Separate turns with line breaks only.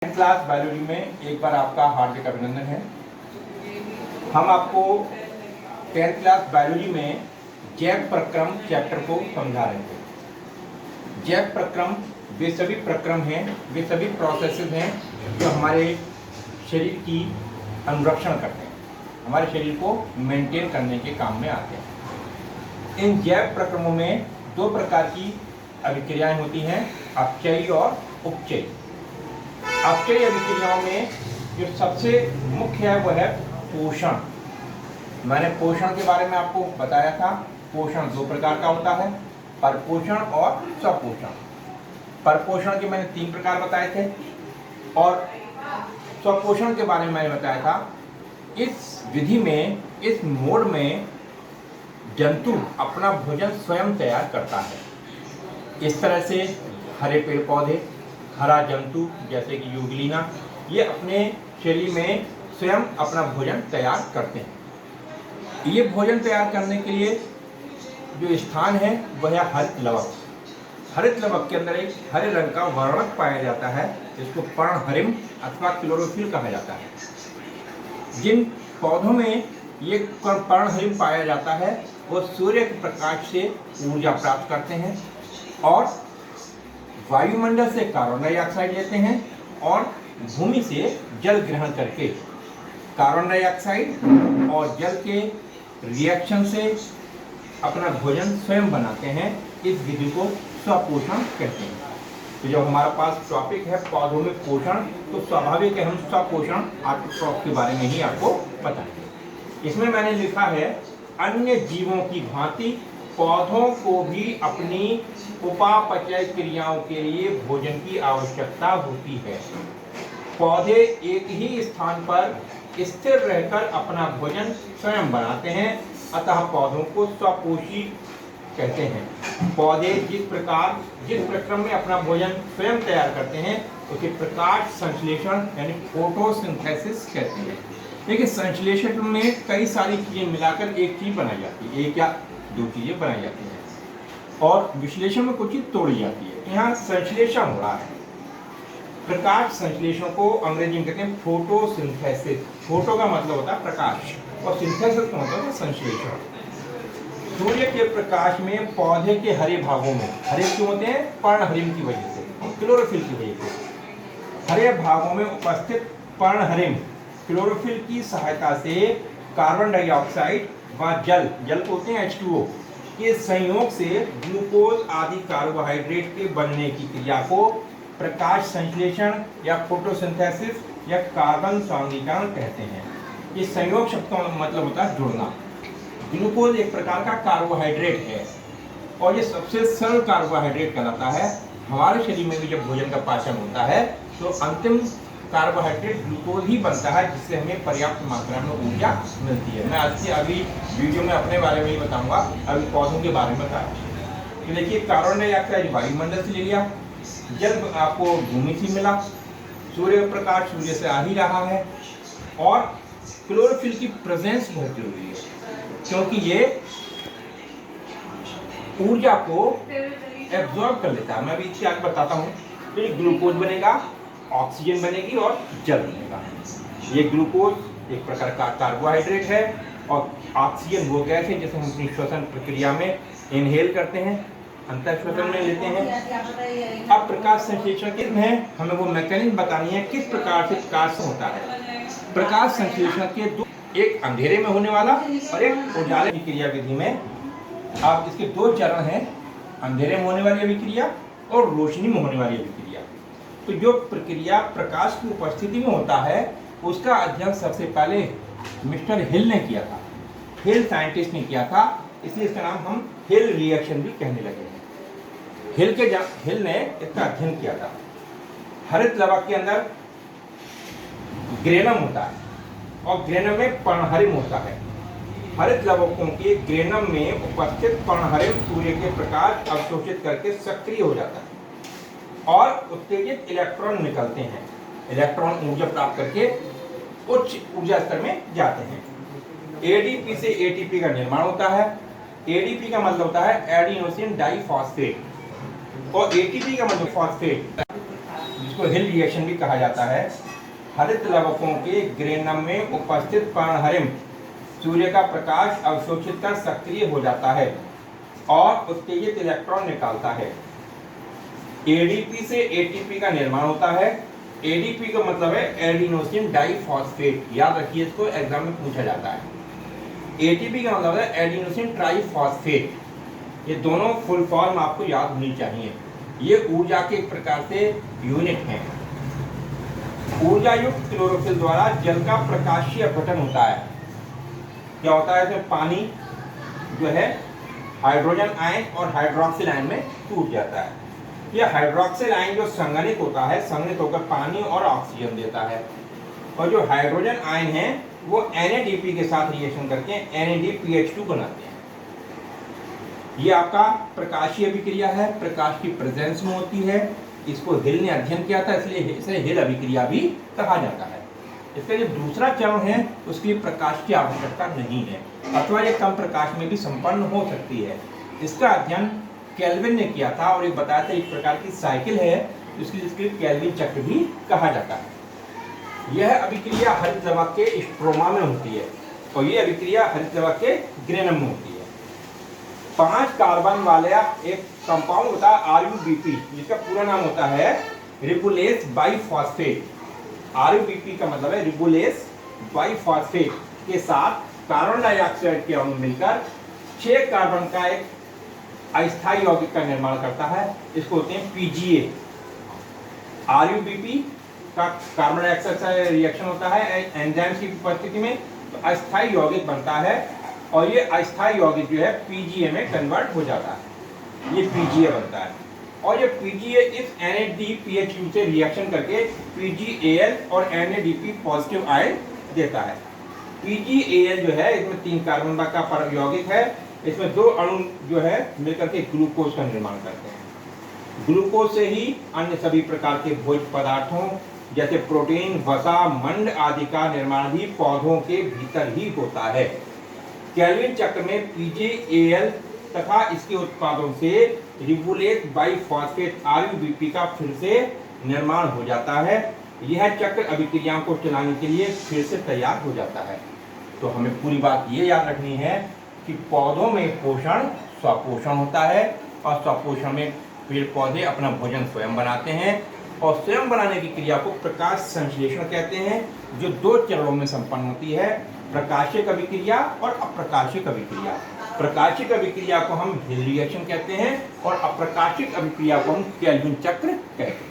Class biology में एक बार आपका हार्दिक अभिनंदन है। हम आपको 10th क्लास बायोलॉजी में जैव प्रक्रम चैप्टर को समझा रहे थे। जैव प्रक्रम वे सभी प्रक्रम हैं, वे सभी प्रोसेसेस हैं जो हमारे शरीर की अनुरक्षण करते हैं, हमारे शरीर को मेंटेन करने के काम में आते हैं। इन जैव प्रक्रमों में दो प्रकार की अभिक्रियाएं होती हैं, अपचयी और उपचयी। अपचयी अभिक्रियाओं में जो सबसे मुख्य है वह है पोषण। मैंने पोषण के बारे में आपको बताया था। पोषण दो प्रकार का होता है, परपोषण और स्वपोषण। परपोषण के मैंने 3 प्रकार बताए थे और स्वपोषण के बारे में मैंने बताया था। इस विधि में, इस मोड में जंतु अपना भोजन स्वयं तैयार करता है। इस तरह से हरे पेड़ पौधे, हरा जंतु जैसे कि यूग्लिना, ये अपने शरीर में स्वयं अपना भोजन तैयार करते हैं। ये भोजन तैयार करने के लिए जो स्थान है वह है हरित लवक। हरित लवक के अंदर एक हरे रंग का वर्णक पाया जाता है, जिसको पर्णहरिम अथवा क्लोरोफिल कहा जाता है। जिन पौधों में ये पर्णहरिम पाया जाता है वो सूर्य के प्रकाश से ऊर्जा प्राप्त करते हैं और वायुमंडल से कार्बन डाइऑक्साइड लेते हैं और भूमि से जल ग्रहण करके कार्बन डाइऑक्साइड और जल के रिएक्शन से अपना भोजन स्वयं बनाते हैं। इस विधि को स्वपोषण कहते हैं। तो जब हमारा पास टॉपिक है पौधों में पोषण, तो स्वाभाविक है हम स्वपोषण आर्टोट्रॉफ के बारे में ही आपको बताएंगे। इसमें मैंने लिखा है, अन्य जीवों की भांति पौधों को भी अपनी उपापचय क्रियाओं के लिए भोजन की आवश्यकता होती है। पौधे एक ही स्थान पर स्थिर रहकर अपना भोजन स्वयं बनाते हैं, अतः पौधों को स्वपोषी कहते हैं। पौधे जिस प्रक्रम में अपना भोजन स्वयं तैयार करते हैं उसे प्रकाश संश्लेषण यानी फोटोसिंथेसिस कहते हैं। देखिए, संश्लेषण में कई सारी चीजें मिलाकर एक चीज बनाई जाती है, एक या दो चीजें बनाई जाती हैं और विश्लेषण में कुछ चीज तोड़ी जाती है। यहाँ संश्लेषण हो रहा है। प्रकाश संश्लेषण को अंग्रेजी में कहते हैं फोटोसिंथेसिस। फोटो का मतलब होता है प्रकाश और सिंथेसिस का मतलब है संश्लेषण। सूर्य के प्रकाश में पौधे के हरे भागों में, हरे क्यों होते हैं? पर्णहरिम की वजह से, क्लोरोफिल की वजह से। हरे भागों में उपस्थित पर्णहरिम क्लोरोफिल की सहायता से कार्बन डाइऑक्साइड व जल को होते हैं H2O के संयोग से ग्लूकोज आदि कार्बोहाइड्रेट के बनने की क्रिया को प्रकाश संश्लेषण या फोटोसिंथेसिस या कार्बन सांद्रीकरण कहते हैं। ये संयोग शब्द का मतलब होता है जुड़ना। ग्लूकोज एक प्रकार का कार्बोहाइड्रेट है और ये सबसे सरल कार्बोहाइड्रेट कहलाता है। हमारे शरीर में भी जब भोजन का पाचन होता है तो अंतिम कार्बोहाइड्रेट ग्लूकोज ही बनता है, जिससे हमें पर्याप्त मात्रा में ऊर्जा मिलती है। मैं आज की अभी वीडियो में अपने बारे में ही बताऊंगा, अभी पौधों के बारे में बताया। तो देखिए, कार्बन डाइऑक्साइड वायुमंडल से ले लिया, जल आपको भूमि से मिला, सूर्य प्रकाश सूर्य से आ ही रहा है और क्लोरोफिल की प्रेजेंस बहुत जरूरी है क्योंकि ये ऊर्जा को एब्जॉर्ब कर लेता है। मैं अभी इससे आगे बताता हूँ। तो ये ग्लूकोज बनेगा, ऑक्सीजन बनेगी और जल बनेगा। ये ग्लूकोज एक प्रकार का कार्बोहाइड्रेट है और ऑक्सीजन वो गैस है जिसे हम अपनी श्वसन प्रक्रिया में इनहेल करते हैं, अंतर श्वसन में लेते हैं। अब प्रकाश संश्लेषण के में हमें वो मैकेनिज्म बतानी है किस प्रकार से प्रकाश होता है। प्रकाश संश्लेषण के दो, एक अंधेरे में होने वाला और एक उजाले की क्रिया विधि में। आप इसके 2 चरण हैं, अंधेरे में होने वाली अभिक्रिया और रोशनी में होने वाली अभिक्रिया। तो जो प्रक्रिया प्रकाश की उपस्थिति में होता है उसका अध्ययन सबसे पहले मिस्टर हिल ने किया था। हिल साइंटिस्ट ने किया था, इसलिए इसका नाम हम हिल रिएक्शन भी कहने लगे हैं। हिल ने इसका अध्ययन किया था। हरित लवक के अंदर ग्रेनम होता है और ग्रेनम में पर्णहरिम होता है। हरित लवकों के ग्रेनम में उपस्थित पर्णहरिम सूर्य के प्रकाश अवशोषित करके सक्रिय हो जाता है और उत्तेजित इलेक्ट्रॉन निकलते हैं। इलेक्ट्रॉन ऊर्जा प्राप्त करके उच्च ऊर्जा स्तर में जाते हैं। एडीपी से एटीपी का निर्माण होता है। एडीपी का मतलब होता है एडिनोसिन डाइफॉस्फेट और एटीपी का मतलब फॉस्फेट। इसको हिल रिएक्शन भी कहा जाता है। हरित लवकों के ग्रेनम में उपस्थित पर्णहरिम सूर्य का प्रकाश अवशोषित कर सक्रिय हो जाता है और उत्तेजित इलेक्ट्रॉन निकालता है। एडीपी से एटीपी का निर्माण होता है। एडीपी का मतलब है एडिनोसिन डाइफॉस्फेट, याद रखिए, इसको एग्जाम में पूछा जाता है। एटीपी का मतलब है एडिनोसिन ट्राइफॉस्फेट। ये दोनों फुल फॉर्म आपको याद होनी चाहिए। ये ऊर्जा के एक प्रकार से यूनिट हैं। ऊर्जा युक्त क्लोरोफिल द्वारा जल का प्रकाशीय अपघटन होता है। क्या होता है? इसमें पानी जो है हाइड्रोजन आयन और हाइड्रोक्सिल आयन में टूट जाता है। यह हाइड्रोक्सिल आयन जो संघनित होता है, संघनित होकर पानी और ऑक्सीजन देता है, और जो हाइड्रोजन आयन है वो NADP के साथ रिएक्शन करके NADPH2 बनाते हैं। ये आपका प्रकाशीय अभिक्रिया है, प्रकाश की प्रेजेंस में होती है। इसको हिल ने अध्ययन किया था, इसलिए इसे हिल अभिक्रिया भी कहा जाता है। इसका जो दूसरा चरण है उसके लिए प्रकाश की आवश्यकता नहीं है, अथवा ये कम प्रकाश में भी संपन्न हो सकती है। इसका अध्ययन केल्विन ने किया था और ये बताया था एक प्रकार की साइकिल है जिसके केल्विन चक्र भी कहा जाता है। यह अभिक्रिया हरित लवक के स्ट्रोमा में होती है और ये अभिक्रिया हरित लवक के ग्रेनम में होती है। 5 कार्बन वाला एक कंपाउंड होता है RuBP, जिसका पूरा नाम होता है रिबुलेस बाइफॉस्फेट। RuBP का मतलब है रिबुलेस बाइफॉस्फेट के साथ कार्बन डाइऑक्साइड के अणु मिलकर 6 कार्बन का एक अस्थायी यौगिक का निर्माण करता है। इसको होते हैं PGA। RuBP का कार्बन डाइऑक्साइड से रिएक्शन होता है एंजाइम्स की उपस्थिति में, तो अस्थायी यौगिक बनता है और ये अस्थायी यौगिक जो है PGA में कन्वर्ट हो जाता है। ये PGA बनता है और ये PGA इस NADPH2 से रिएक्शन करके PGAl और NADP पॉजिटिव आयन देता है। PGAl जो है इसमें 3 कार्बन का पर यौगिक है। इसमें 2 अणु जो है मिलकर के ग्लूकोज का निर्माण करते हैं। ग्लूकोज से ही अन्य सभी प्रकार के भोज्य पदार्थों जैसे प्रोटीन, वसा, मंड आदि का निर्माण भी पौधों के भीतर ही होता है। केल्विन चक्र में PGAl तथा इसके उत्पादों से रिबुलेस बाइफॉस्फेट RuBP का फिर से निर्माण हो जाता है। यह चक्र अभिक्रियाओं को चलाने के लिए फिर से तैयार हो जाता है। तो हमें पूरी बात ये याद रखनी है कि पौधों में पोषण स्वपोषण होता है और स्वपोषण में पेड़ पौधे अपना भोजन स्वयं बनाते हैं और स्वयं बनाने की क्रिया को प्रकाश संश्लेषण कहते हैं, जो 2 चरणों में संपन्न होती है, प्रकाशिक अभिक्रिया और अप्रकाशिक अभिक्रिया। प्रकाशिक अभिक्रिया को हम हिल रिएक्शन कहते हैं और अप्रकाशिक अभिक्रिया को हम केल्विन चक्र कहते हैं।